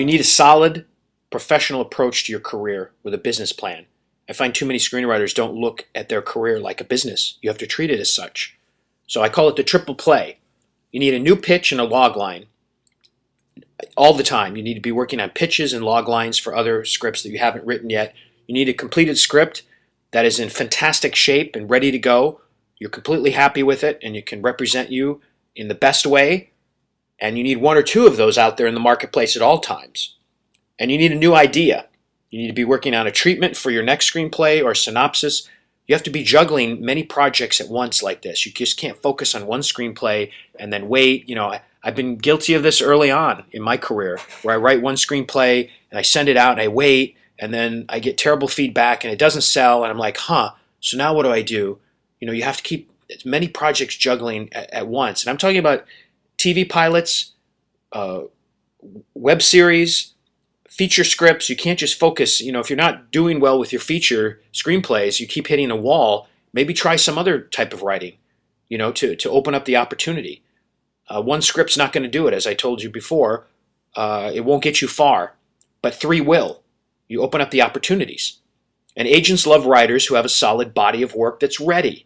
need a solid professional approach to your career with a business plan. I find too many screenwriters don't look at their career like a business. You have to treat it as such. So I call it the triple play. You need a new pitch and a log line all the time. You need to be working on pitches and log lines for other scripts that you haven't written yet. You need a completed script that is in fantastic shape and ready to go. You're completely happy with it and it can represent you in the best way. And you need one or two of those out there in the marketplace at all times. And you need a new idea. You need to be working on a treatment for your next screenplay or synopsis. You have to be juggling many projects at once like this. You just can't focus on one screenplay and then wait. I've been guilty of this early on in my career, where I write one screenplay and I send it out and I wait, and then I get terrible feedback and it doesn't sell, and I'm like, so now what do? You have to keep as many projects juggling at once. And I'm talking about TV pilots, web series, feature scripts. You can't just focus. If you're not doing well with your feature screenplays, you keep hitting a wall. Maybe try some other type of writing, to open up the opportunity. One script's not going to do it, as I told you before. It won't get you far, but 3 will. You open up the opportunities. And agents love writers who have a solid body of work that's ready.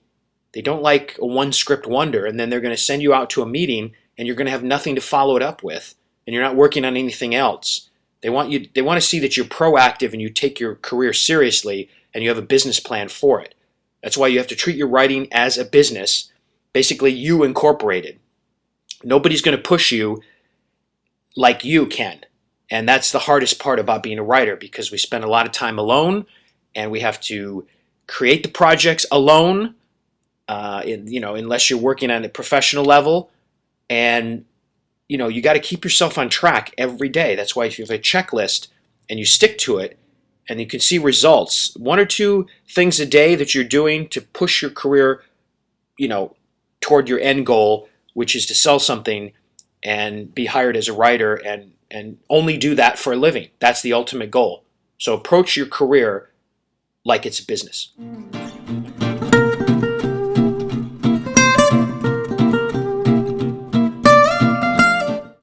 They don't like a one script wonder, and then they're going to send you out to a meeting and you're going to have nothing to follow it up with, and you're not working on anything else. They want to see that you're proactive and you take your career seriously and you have a business plan for it. That's why you have to treat your writing as a business, basically you incorporated. Nobody's going to push you like you can. And that's the hardest part about being a writer, because we spend a lot of time alone and we have to create the projects alone, unless you're working on a professional level. And you got to keep yourself on track every day. That's why if you have a checklist and you stick to it and you can see results, 1 or 2 things a day that you're doing to push your career, toward your end goal, which is to sell something and be hired as a writer and only do that for a living. That's the ultimate goal. So approach your career like it's a business.